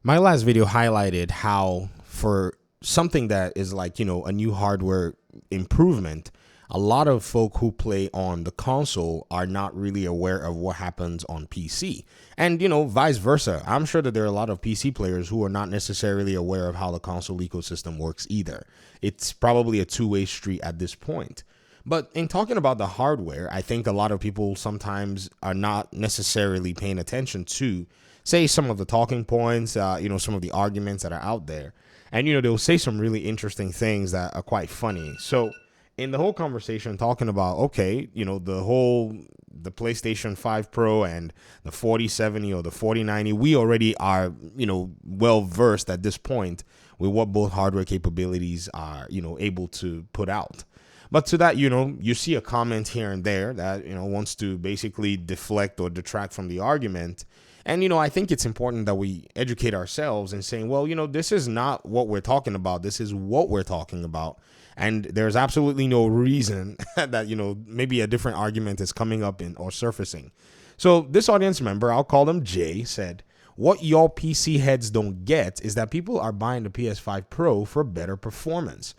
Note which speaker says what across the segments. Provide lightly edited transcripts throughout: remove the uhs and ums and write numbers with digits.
Speaker 1: My last video highlighted how for something that is like, a new hardware improvement, a lot of folk who play on the console are not really aware of what happens on PC. And, vice versa. I'm sure that there are a lot of PC players who are not necessarily aware of how the console ecosystem works either. It's probably a two-way street at this point. But in talking about the hardware, I think a lot of people sometimes are not necessarily paying attention to, say, some of the talking points, some of the arguments that are out there. And, they'll say some really interesting things that are quite funny. So in the whole conversation talking about, okay, the PlayStation 5 Pro and the 4070 or the 4090, we already are, well versed at this point with what both hardware capabilities are, able to put out. But to that, you see a comment here and there that, wants to basically deflect or detract from the argument. And, I think it's important that we educate ourselves and saying, well, this is not what we're talking about. This is what we're talking about. And there's absolutely no reason that, maybe a different argument is coming up or surfacing. So this audience member, I'll call them Jay, said, what y'all PC heads don't get is that people are buying the PS5 Pro for better performance.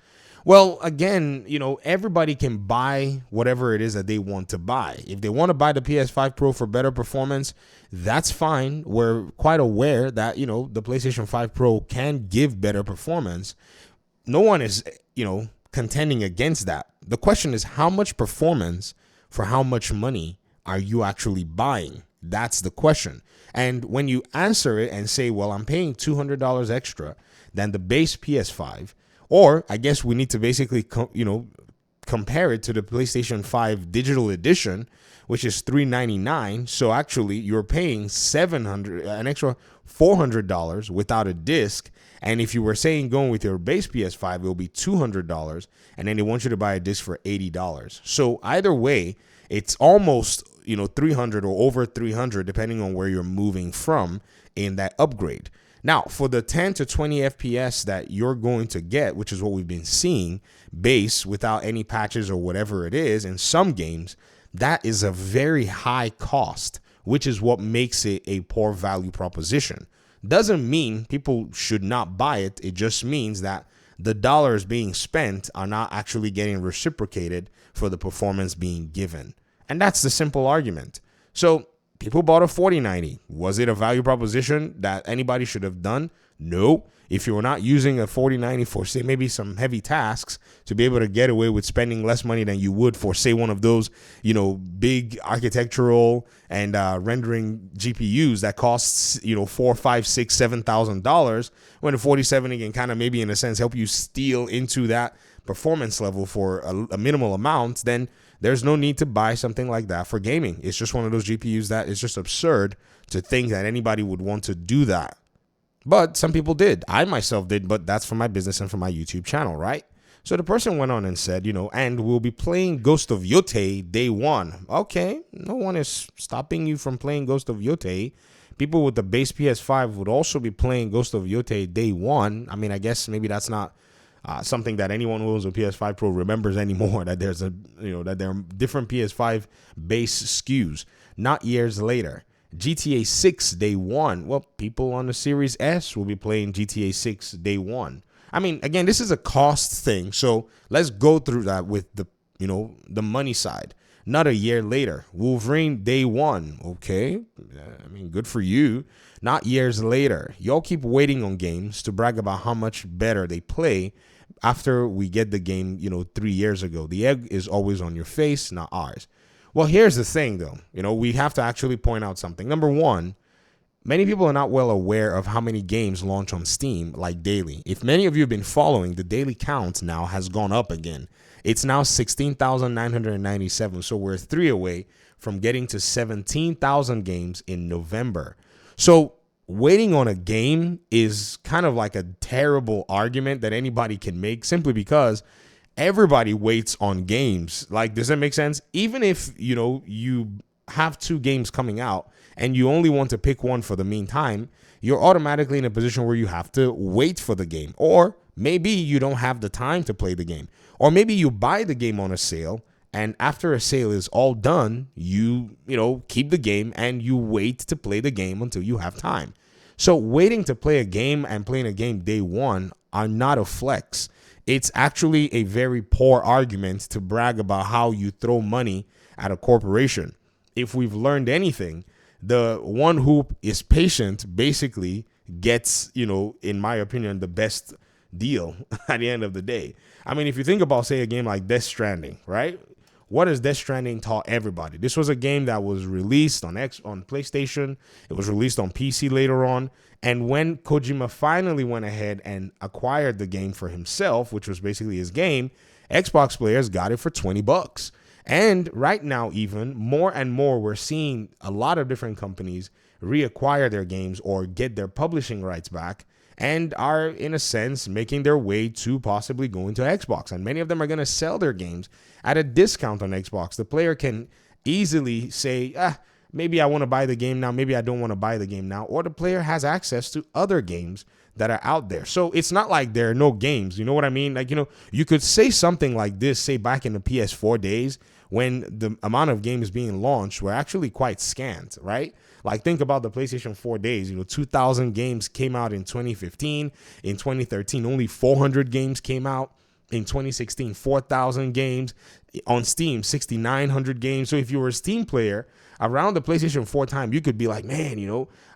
Speaker 1: Well, again, everybody can buy whatever it is that they want to buy. If they want to buy the PS5 Pro for better performance, that's fine. We're quite aware that, the PlayStation 5 Pro can give better performance. No one is, contending against that. The question is, how much performance for how much money are you actually buying? That's the question. And when you answer it and say, well, I'm paying $200 extra than the base PS5, or I guess we need to basically, compare it to the PlayStation 5 digital edition, which is $399. So actually, you're paying an extra $400 without a disc. And if you were saying going with your base PS5, it will be $200, and then they want you to buy a disc for $80. So either way, it's almost $300 or over $300, depending on where you're moving from in that upgrade. Now, for the 10 to 20 FPS that you're going to get, which is what we've been seeing, base without any patches or whatever it is, in some games, that is a very high cost, which is what makes it a poor value proposition. Doesn't mean people should not buy it. It just means that the dollars being spent are not actually getting reciprocated for the performance being given. And that's the simple argument. So people bought a 4090. Was it a value proposition that anybody should have done? No. If you were not using a 4090 for, say, maybe some heavy tasks, to be able to get away with spending less money than you would for, say, one of those, big architectural and rendering GPUs that costs, $4, $5, $6, $7,000, when a 4070 can kind of maybe in a sense help you steal into that performance level for a minimal amount, then there's no need to buy something like that for gaming. It's just one of those GPUs that is just absurd to think that anybody would want to do that. But some people did. I myself did, but that's for my business and for my YouTube channel, right? So the person went on and said, and we'll be playing Ghost of Yotei day one. Okay, no one is stopping you from playing Ghost of Yotei. People with the base PS5 would also be playing Ghost of Yotei day one. I mean, I guess maybe that's not something that anyone who owns a PS5 Pro remembers anymore, that there's that there are different PS5 base SKUs, not years later. GTA 6 day one. Well, people on the Series S will be playing GTA 6 day one. I mean, again, this is a cost thing. So let's go through that with the money side. Not a year later. Wolverine day one. Okay. I mean, good for you. Not years later. Y'all keep waiting on games to brag about how much better they play after we get the game, 3 years ago. The egg is always on your face, not ours. Well, here's the thing, though. We have to actually point out something. Number one, many people are not well aware of how many games launch on Steam, like daily. If many of you have been following, the daily count now has gone up again. It's now 16,997. So we're 3 away from getting to 17,000 games in November. So waiting on a game is kind of like a terrible argument that anybody can make, simply because everybody waits on games. Like, does that make sense? Even if, you have 2 games coming out and you only want to pick one for the meantime, you're automatically in a position where you have to wait for the game. Or maybe you don't have the time to play the game. Or maybe you buy the game on a sale, and after a sale is all done, you keep the game and you wait to play the game until you have time. So waiting to play a game and playing a game day one are not a flex. It's actually a very poor argument to brag about how you throw money at a corporation. If we've learned anything, the one who is patient basically gets, in my opinion, the best deal at the end of the day. I mean, if you think about, say, a game like Death Stranding, right? What has Death Stranding taught everybody? This was a game that was released on PlayStation. It was released on PC later on. And when Kojima finally went ahead and acquired the game for himself, which was basically his game, Xbox players got it for $20. And right now, even more and more, we're seeing a lot of different companies reacquire their games or get their publishing rights back and are, in a sense, making their way to possibly going to Xbox. And many of them are going to sell their games at a discount on Xbox. The player can easily say, maybe I want to buy the game now, maybe I don't want to buy the game now. Or the player has access to other games that are out there. So it's not like there are no games. You know what I mean? Like, you could say something like this, say back in the PS4 days, when the amount of games being launched were actually quite scant, right? Like, think about the PlayStation 4 days. 2,000 games came out in 2015. In 2013, only 400 games came out. In 2016, 4,000 games. On Steam, 6,900 games. So if you were a Steam player around the PlayStation 4 time, you could be like, man,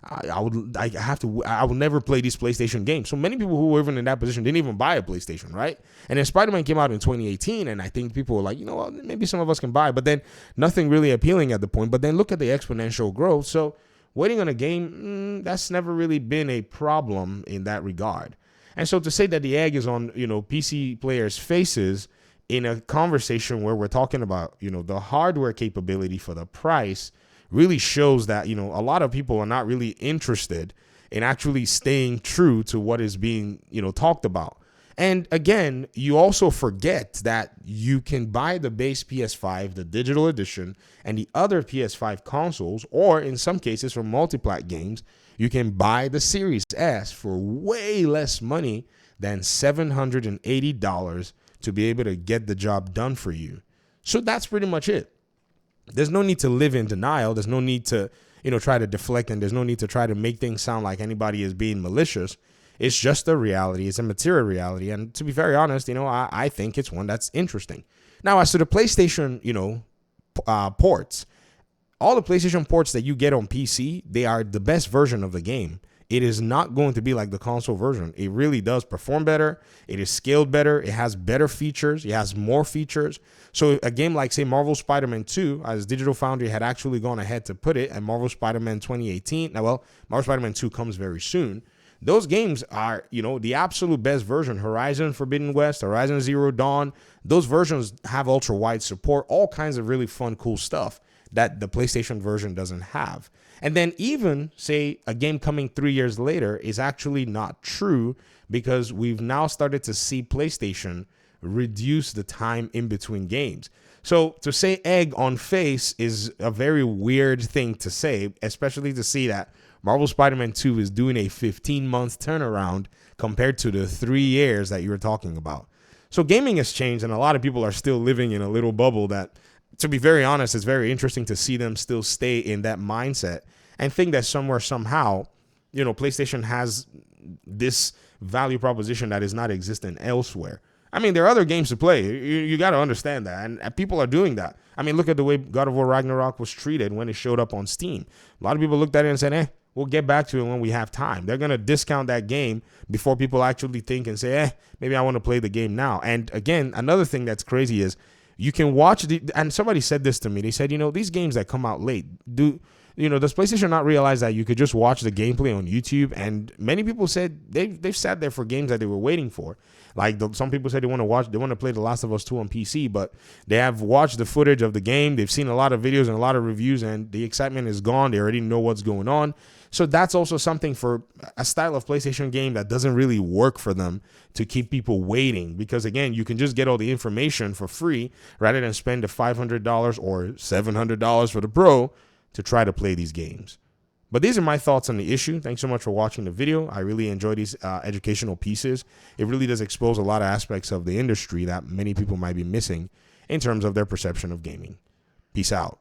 Speaker 1: I will never play these PlayStation games. So many people who were even in that position didn't even buy a PlayStation, right? And then Spider-Man came out in 2018, and I think people were like, maybe some of us can buy, but then nothing really appealing at the point. But then look at the exponential growth. So waiting on a game, that's never really been a problem in that regard. And so to say that the egg is on, PC players' faces in a conversation where we're talking about, the hardware capability for the price really shows that, a lot of people are not really interested in actually staying true to what is being, talked about. And again, you also forget that you can buy the base PS5, the digital edition, and the other PS5 consoles, or in some cases for multi-plat games, you can buy the Series S for way less money than $780 to be able to get the job done for you. So that's pretty much it. There's no need to live in denial. There's no need to, try to deflect, and there's no need to try to make things sound like anybody is being malicious. It's just a reality. It's a material reality. And to be very honest, I think it's one that's interesting. Now, as to the PlayStation, ports, all the PlayStation ports that you get on PC, they are the best version of the game. It is not going to be like the console version. It really does perform better. It is scaled better. It has better features. It has more features. So a game like, say, Marvel Spider-Man 2, as Digital Foundry had actually gone ahead to put it, and Marvel Spider-Man 2018, Marvel Spider-Man 2 comes very soon. Those games are, the absolute best version. Horizon Forbidden West, Horizon Zero Dawn, those versions have ultra-wide support, all kinds of really fun, cool stuff that the PlayStation version doesn't have. And then even, say, a game coming 3 years later is actually not true, because we've now started to see PlayStation reduce the time in between games. So to say egg on face is a very weird thing to say, especially to see that Marvel Spider-Man 2 is doing a 15-month turnaround compared to the 3 years that you were talking about. So gaming has changed, and a lot of people are still living in a little bubble that, to be very honest, it's very interesting to see them still stay in that mindset and think that somewhere, somehow, PlayStation has this value proposition that is not existent elsewhere. I mean, there are other games to play. You got to understand that. And people are doing that. I mean, look at the way God of War Ragnarok was treated when it showed up on Steam. A lot of people looked at it and said, we'll get back to it when we have time. They're going to discount that game before people actually think and say, maybe I want to play the game now. And again, another thing that's crazy is you can watch and somebody said this to me. They said, these games that come out late, does PlayStation not realize that you could just watch the gameplay on YouTube? And many people said they've sat there for games that they were waiting for. Like some people said they want to play The Last of Us 2 on PC, but they have watched the footage of the game. They've seen a lot of videos and a lot of reviews, and the excitement is gone. They already know what's going on. So that's also something for a style of PlayStation game that doesn't really work for them, to keep people waiting, because again, you can just get all the information for free rather than spend the $500 or $700 for the Pro to try to play these games. But these are my thoughts on the issue. Thanks so much for watching the video. I really enjoy these educational pieces. It really does expose a lot of aspects of the industry that many people might be missing in terms of their perception of gaming. Peace out.